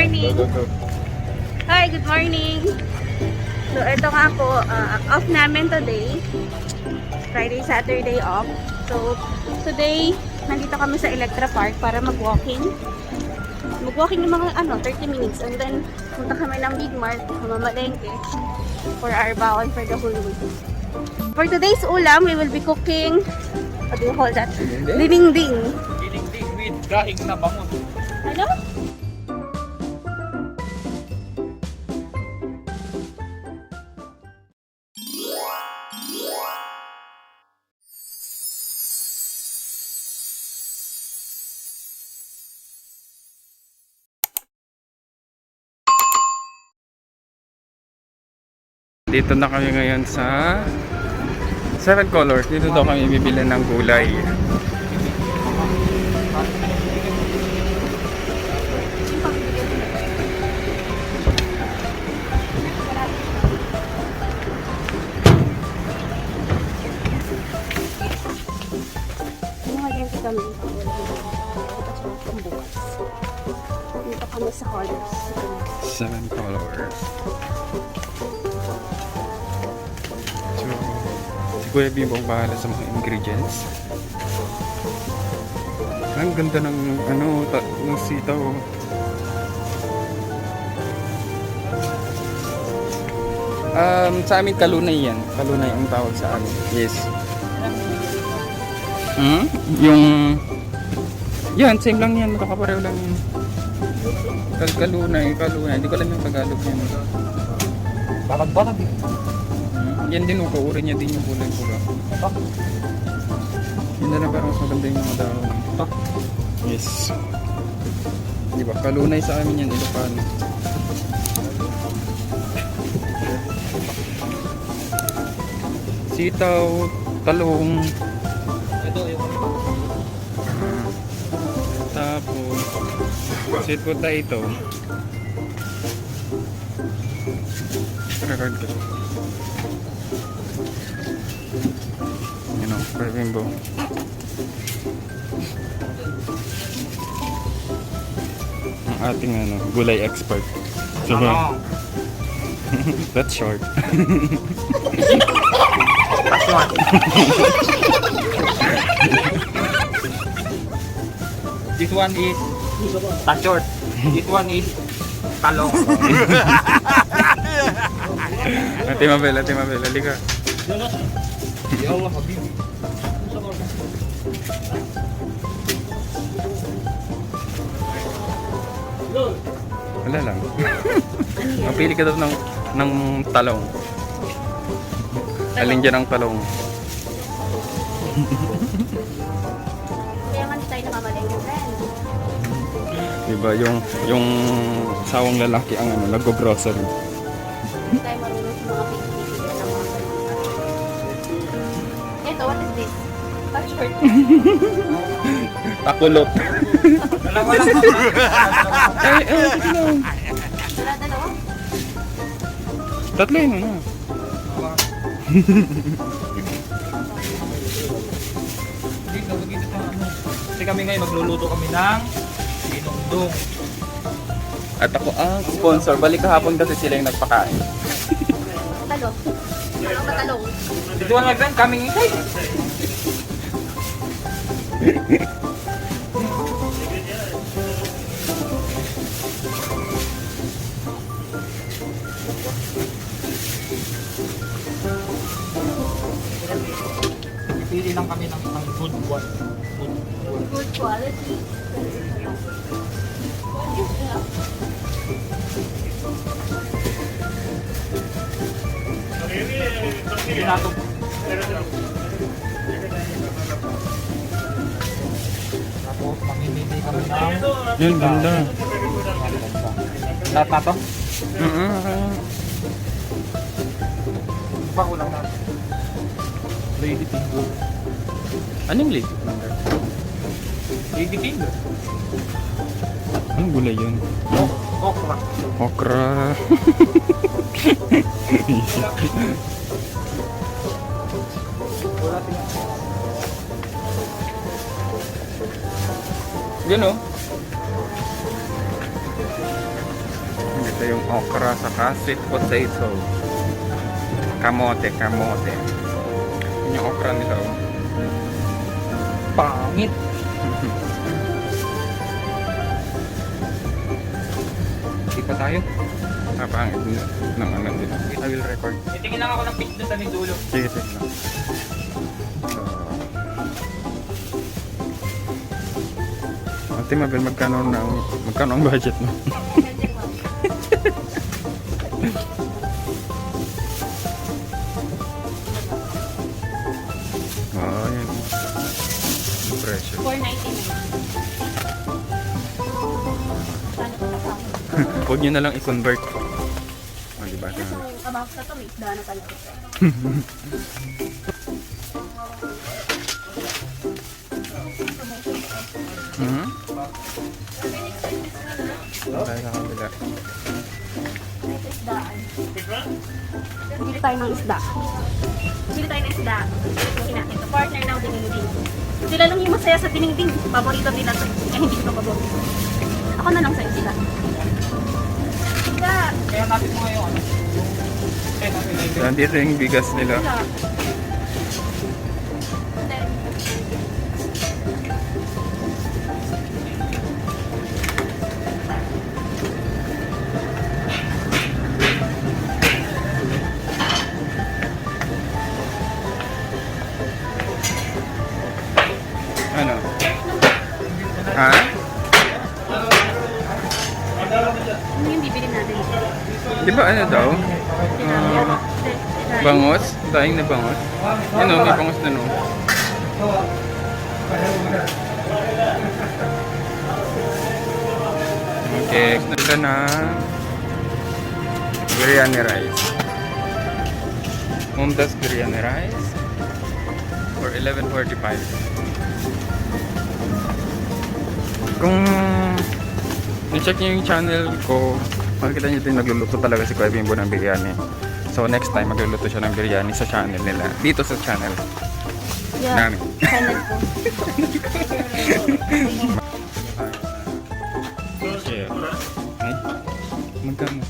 morning. Go, go, go. Hi, good morning. So, ito nga po, off namin today. Friday, Saturday off. So, today, nandito kami sa Electra Park para mag-walking. Mag-walking ng mga 30 minutes. And then, punta kami ng Big Mart, mamalengke, for our baon for the whole week. For today's ulam, we will be cooking, what do you call that? Dinding. Dinding with gahing na bangon. Ano? Dito na kami ngayon sa Seven Colors. Dito daw kami bibili ng gulay. Dito kami sa Colors. Seven Colors. So, si Kuya Bimbo ang bahala sa mga ingredients. Ang ganda ng ng sitaw. Sa amin kalunay yan. Kalunay ang tawag sa amin. Yes. Yung yan, same lang yan. Magkakapareho lang yan. Kalunay. Hindi ko alam yung Tagalog yan. Batag-batag eh. Yan din yung kauri niya din yung kulay pula. Yun na lang parang mas maganda yung mga dahon. Yes. Diba? Kalunay sa amin yan, Ilocano. Sitaw, talong. Ito yung Tapos, sweet potato. Record ko. Yan o, Kuya Bimbo. Ang ating gulay expert. So, that's short. last one. This one is short. This one is talong. Ate Mabel, halika. Ya Allah, habibi. Wala lang. Mapili ka daw ng talong. Alin dyan ang talong? Kaya man tayo nakamalengke, friend. Diba, yung sawang lalaki ang nag-grocery. Hindi tayo marunong sa mga pili-pili ng mga ito, what is this? Short. Takulot. Dalawa lang. Sige lang. Dalawa? Tatlo yun, ano? Dito sa Kasi kami ngayon magluluto kami ng dinungdong. At ako ang sponsor. Balik kahapon kasi sila yung nagpakain. Talong. Talong ba talong? Dito ang nagdan coming inside. Pili lang kami ng good one. Good quality. Hindi nato. Tapos mamimili kami ng Yun, ganda. lahat na to. Pa kulang na. Lady finger. Anong late finger? Lady finger. Anong gulay yun? Okra. Okra. Wala tingnan. Yan o. Ito yung okra saka sweet potato. Kamote. Yun yung okra nila. Oh. Pangit. Hindi pa tayo. Napangit ng ano nila. I will record. Titingin lang ako ng pitch doon sa may dulo. Sige. Ate Mabel, magkano ang budget mo? Yan. Yung presyo. 499. Huwag nyo na lang i-convert. Diba? Yes, so about sa to, may isda na talaga. Tayo sa kabila. Isdaan. Bili tayo ng isda. Bili natin. Ito, partner ng dinengding. Sila lang yung masaya sa dinengding. Paborito nila to. Hindi ko paborito. Ako na lang sa isda. Isda. Kaya natin mo ngayon ano? Nandito yung bigas nila. Isda. Ano? Ha? Ano yung bibili natin? Di ba ano daw? Bangos? Daing na bangos? Ano, may bangos na no? Okay, nila na biryani rice. Mumtaz biryani rice for 11.45. Kung i-check niyo yung channel ko, makikita niyo din nagluluto talaga si Kuya Bimbo ng biryani. So next time magluluto siya ng biryani sa channel nila. Dito sa channel namin. Channel ko. Share. Ay, magkano?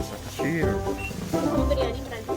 Sa cashier. Yung biryani, brand.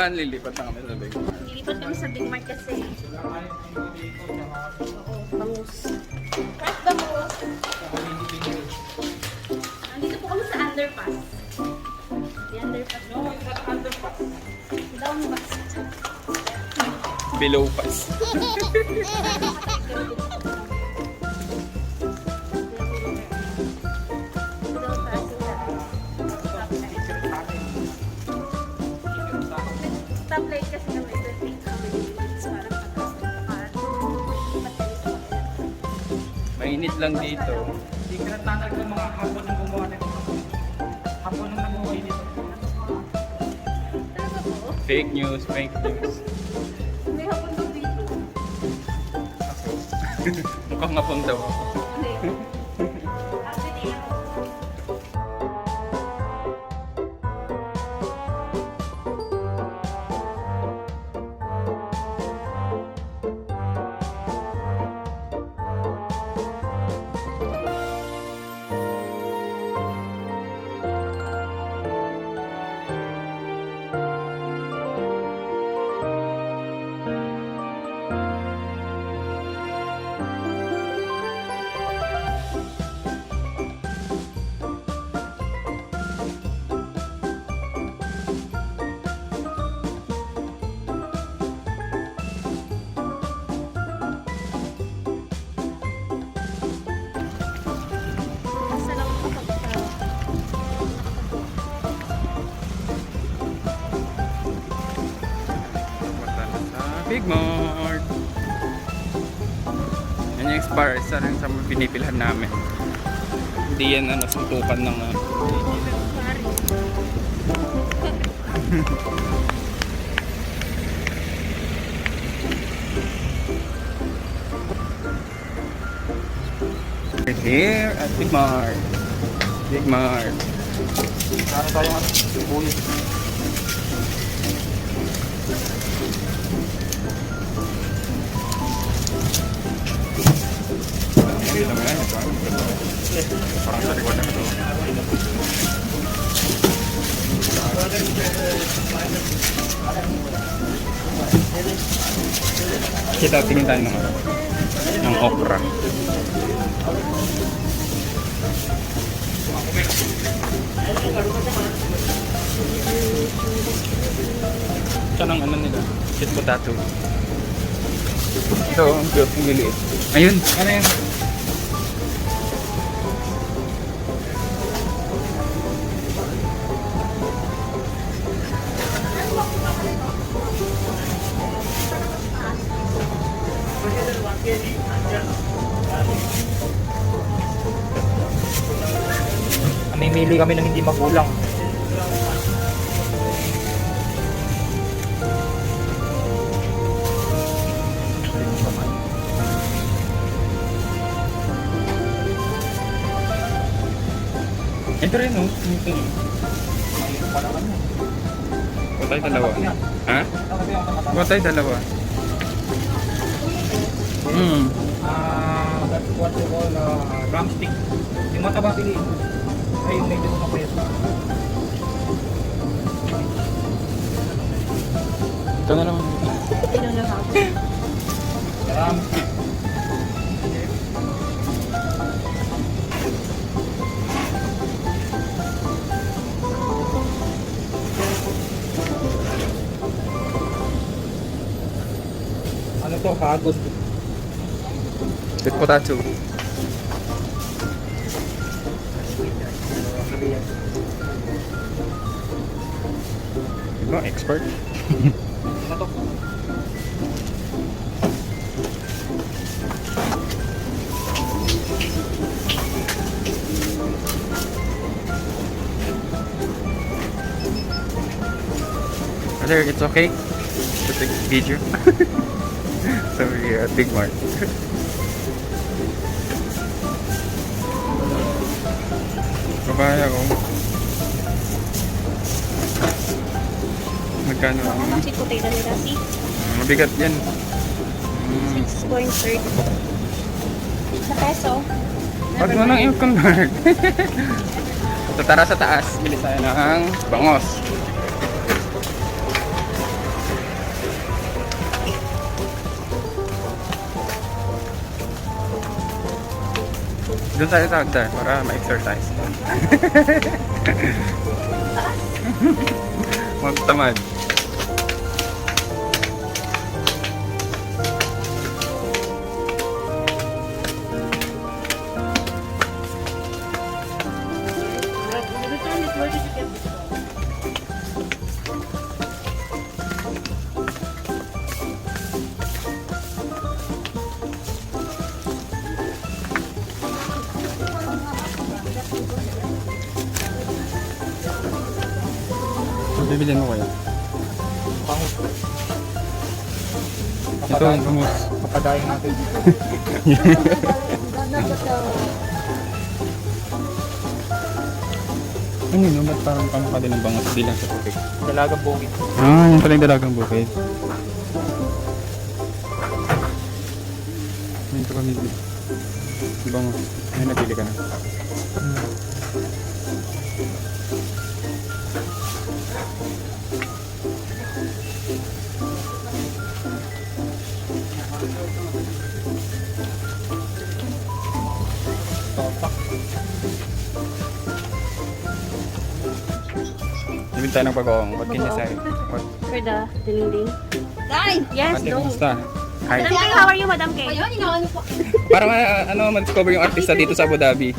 Lilipat na kami sa Big Mac. Nilipat kami sa Big Mart kasi. Oo, bangus. First bangus. Nandito po kami sa underpass. The underpass. No, yung sa underpass. Down pass. Below pass. Down pass. Stoplight kasi kami. So, take kami. Parang pataas. Mainit lang dito. Hindi ka natanag ng mga hapon ng gumawa nito. Hapon ng nabuhay nito. Talaga po? Fake news. May hapon daw dito. Mukhang hapon daw. Hindi. Actually, basta lang Punta na sa Big Mart. Yan yung expire. Isa rin sa mga pinipilhan namin. Hindi yan ano, suntukan ng We're here at Big Mart. Big Mart. Ano tayo ano? Sibuyas. Parang sa likod na ito. Kita, tingin tayo ng okra. Ito ng ano nila, sweet potato. Ito, ang cute, ang liliit. Ayun! Ano yan? Namimili kami ng hindi magulang. Ito rin, oh. Ito rin. Huwag tayo dalawa. Ha? Huwag tayo dalawa. That's what you call drumstick. Yung mataba piliin. Ay, yung medyo mapayat. Ito na naman. Drumstick. Ano to? Hagos. Sweet potato. Diba, expert? Ano to? Sir, it's okay to take video. So we're at Big Mart. Babaya ko. Magkano Ako ang ng sweet potato nila, see? mabigat yan. 6.30. Sa peso. Huwag mo nang i-convert. So tara sa taas. Bili tayo ng bangos. Doon tayo sa agdar para ma-exercise. Huwag tamad. Bibilin mo kaya? Pangus. Ito ang humus. Papadayin natin. Ano yun? Ba't parang kamukha din ng bangos? Di lang sa tubig. Dalagang bukid. Ah, yung pala yung dalagang bukid. Ito kami dito. Bangos. Ay, nabili ka na. Bibili tayo ng bagong. What can you say? What? For the dinding. Guys! Yes, Ate, go. kumusta? Hi. Madam Kay, how are you, Madam Kay? Para ma-discover yung artista dito sa Abu Dhabi.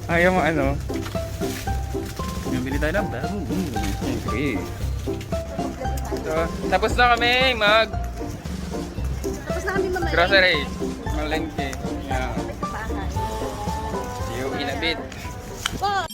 Ayaw mo ano? Bili tayo ng bago. Siyempre. So, tapos na kami Tapos na kami mamaya. grocery. Malengke. Yeah. See you in a bit. Bye!